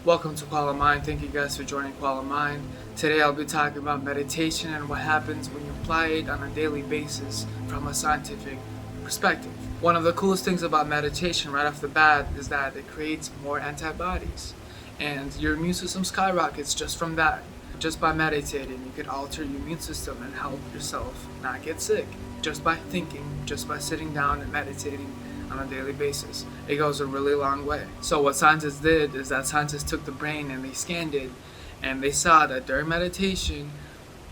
Welcome to Quality Mind. Thank you guys for joining Quality Mind. Today I'll be talking about meditation and what happens when you apply it on a daily basis from a scientific perspective. One of the coolest things about meditation right off the bat is that it creates more antibodies and your immune system skyrockets just from that. Just by meditating, you can alter your immune system and help yourself not get sick. Just by thinking, just by sitting down and meditating on a daily basis. It goes a really long way. So what scientists did is that scientists took the brain and they scanned it, and they saw that during meditation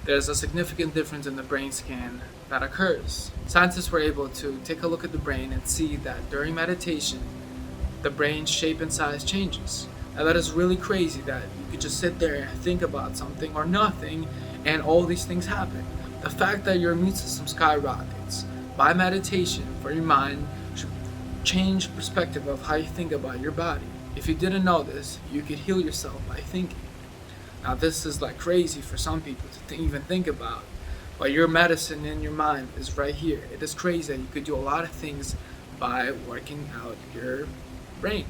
there's a significant difference in the brain scan that occurs. Scientists were able to take a look at the brain and see that during meditation the brain shape and size changes. Now that is really crazy that you could just sit there and think about something or nothing and all these things happen. The fact that your immune system skyrockets by meditation for your mind should change perspective of how you think about your body. If you didn't know this, you could heal yourself by thinking. Now this is like crazy for some people to even think about, but your medicine in your mind is right here. It is crazy that you could do a lot of things by working out your brain.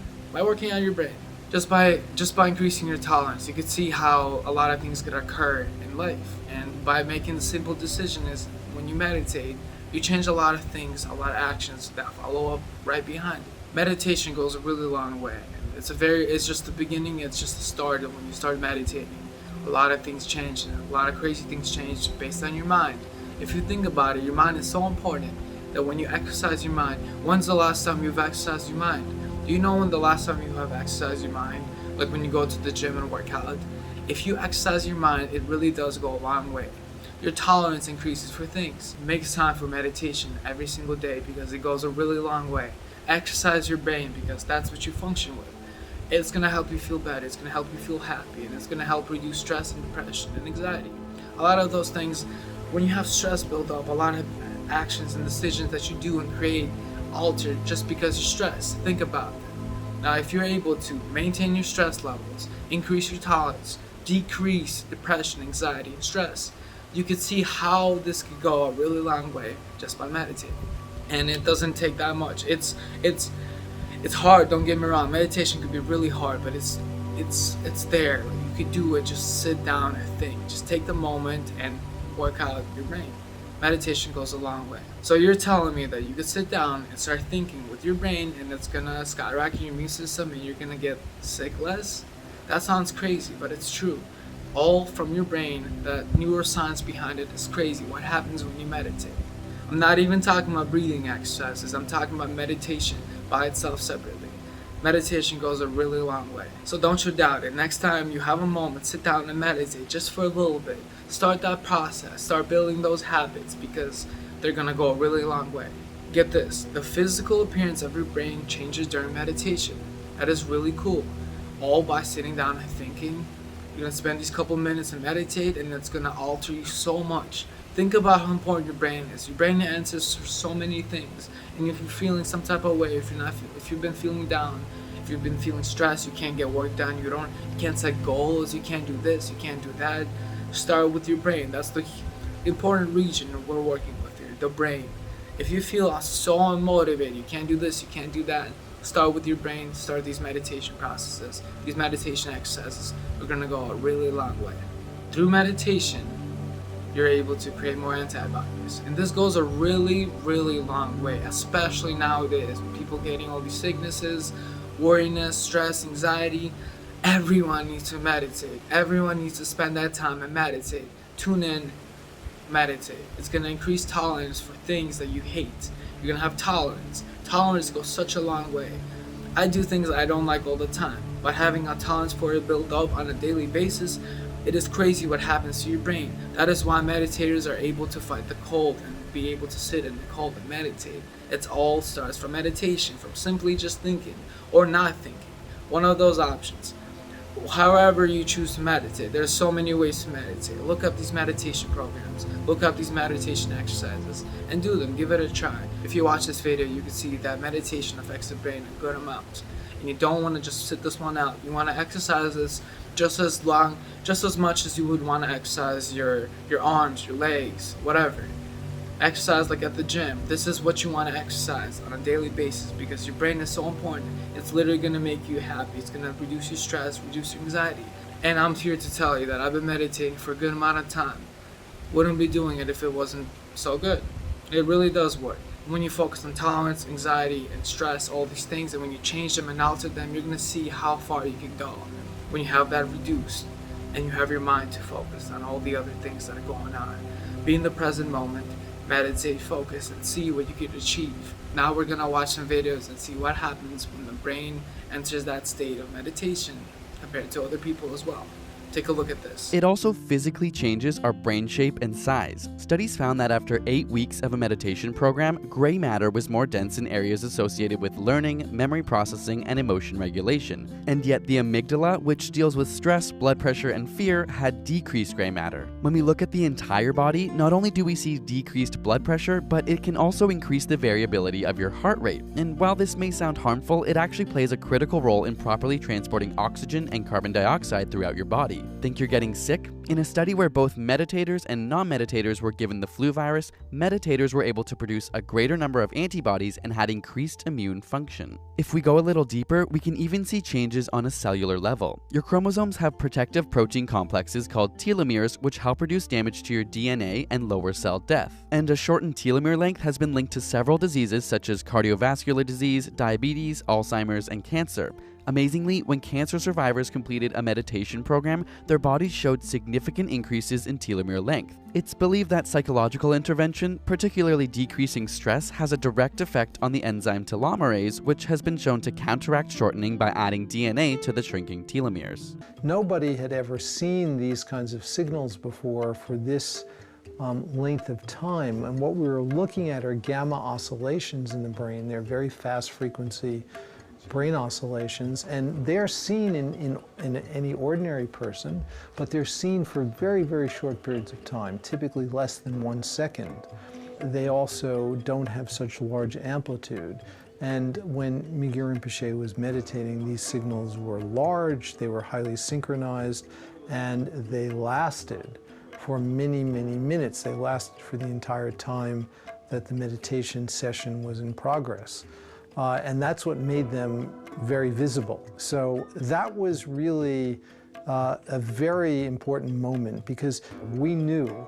Just by increasing your tolerance, you could see how a lot of things could occur in life. And by making the simple decision is when you meditate, you change a lot of things, a lot of actions that follow up right behind it. Meditation goes a really long way. It's just the beginning, it's just the start of when you start meditating. A lot of things change, and a lot of crazy things change based on your mind. If you think about it, your mind is so important that when you exercise your mind, when's the last time you've exercised your mind? Do you know when the last time you have exercised your mind? Like when you go to the gym and work out? If you exercise your mind, it really does go a long way. Your tolerance increases for things. Make time for meditation every single day because it goes a really long way. Exercise your brain because that's what you function with. It's going to help you feel better, it's going to help you feel happy, and it's going to help reduce stress and depression and anxiety. A lot of those things, when you have stress build up, a lot of actions and decisions that you do and create alter just because you're stressed. Think about it. Now if you're able to maintain your stress levels, increase your tolerance, decrease depression, anxiety, and stress, you can see how this could go a really long way just by meditating. And it doesn't take that much. It's hard, don't get me wrong. Meditation could be really hard, but it's there. You could do it, just sit down and think. Just take the moment and work out your brain. Meditation goes a long way. So you're telling me that you could sit down and start thinking with your brain and it's gonna skyrocket your immune system and you're gonna get sick less? That sounds crazy, but it's true. All from your brain. The neuroscience behind it is crazy. What happens when you meditate? I'm not even talking about breathing exercises. I'm talking about meditation by itself separately. Meditation goes a really long way. So don't you doubt it. Next time you have a moment, sit down and meditate just for a little bit. Start that process. Start building those habits because they're gonna go a really long way. Get this, the physical appearance of your brain changes during meditation. That is really cool. All by sitting down and thinking. You're gonna spend these couple minutes and meditate, and it's gonna alter you so much. Think about how important your brain is. Your brain answers for so many things. And if you're feeling some type of way, if you've been feeling down, if you've been feeling stressed, you can't get work done, you can't set goals, you can't do this, you can't do that. Start with your brain. That's the important region we're working with here, the brain. If you feel so unmotivated, you can't do this, you can't do that, start with your brain, start these meditation processes. These meditation exercises are gonna go a really long way. Through meditation, you're able to create more antibodies. And this goes a really, really long way, especially nowadays with people getting all these sicknesses, worriness, stress, anxiety. Everyone needs to meditate. Everyone needs to spend that time and meditate. Tune in, meditate. It's gonna increase tolerance for things that you hate. You're gonna have tolerance. Tolerance goes such a long way. I do things I don't like all the time, but having a tolerance for it build up on a daily basis, it is crazy what happens to your brain. That is why meditators are able to fight the cold and be able to sit in the cold and meditate. It all starts from meditation, from simply just thinking or not thinking. One of those options. However you choose to meditate, there's so many ways to meditate. Look up these meditation programs, look up these meditation exercises, and do them. Give it a try. If you watch this video, you can see that meditation affects the brain a good amount. And you don't want to just sit this one out. You want to exercise this just as much as you would want to exercise your arms, your legs, whatever. Exercise like at the gym. This is what you want to exercise on a daily basis because your brain is so important. It's literally going to make you happy. It's going to reduce your stress, reduce your anxiety. And I'm here to tell you that I've been meditating for a good amount of time. Wouldn't be doing it if it wasn't so good. It really does work. When you focus on tolerance, anxiety, and stress, all these things, and when you change them and alter them, you're going to see how far you can go when you have that reduced and you have your mind to focus on all the other things that are going on. Be in the present moment, meditate, focus, and see what you can achieve. Now we're going to watch some videos and see what happens when the brain enters that state of meditation compared to other people as well. Take a look at this. It also physically changes our brain shape and size. Studies found that after 8 weeks of a meditation program, gray matter was more dense in areas associated with learning, memory processing, and emotion regulation. And yet the amygdala, which deals with stress, blood pressure, and fear, had decreased gray matter. When we look at the entire body, not only do we see decreased blood pressure, but it can also increase the variability of your heart rate. And while this may sound harmful, it actually plays a critical role in properly transporting oxygen and carbon dioxide throughout your body. Think you're getting sick? In a study where both meditators and non-meditators were given the flu virus, meditators were able to produce a greater number of antibodies and had increased immune function. If we go a little deeper, we can even see changes on a cellular level. Your chromosomes have protective protein complexes called telomeres, which help reduce damage to your DNA and lower cell death. And a shortened telomere length has been linked to several diseases such as cardiovascular disease, diabetes, Alzheimer's, and cancer. Amazingly, when cancer survivors completed a meditation program, their bodies showed significant increases in telomere length. It's believed that psychological intervention, particularly decreasing stress, has a direct effect on the enzyme telomerase, which has been shown to counteract shortening by adding DNA to the shrinking telomeres. Nobody had ever seen these kinds of signals before for this length of time. And what we were looking at are gamma oscillations in the brain. They're very fast frequency brain oscillations, and they're seen in any ordinary person, but they're seen for very, very short periods of time, typically less than 1 second. They also don't have such large amplitude. And when Miguel Rinpoche was meditating, these signals were large, they were highly synchronized, and they lasted for many, many minutes. They lasted for the entire time that the meditation session was in progress. And that's what made them very visible. So that was really a very important moment, because we knew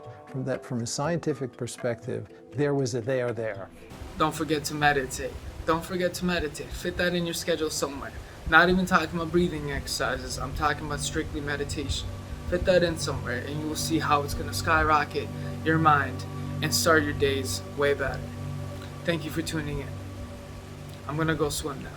from a scientific perspective, there was a there there. Don't forget to meditate. Don't forget to meditate. Fit that in your schedule somewhere. Not even talking about breathing exercises. I'm talking about strictly meditation. Fit that in somewhere and you will see how it's going to skyrocket your mind and start your days way better. Thank you for tuning in. I'm gonna go swim now.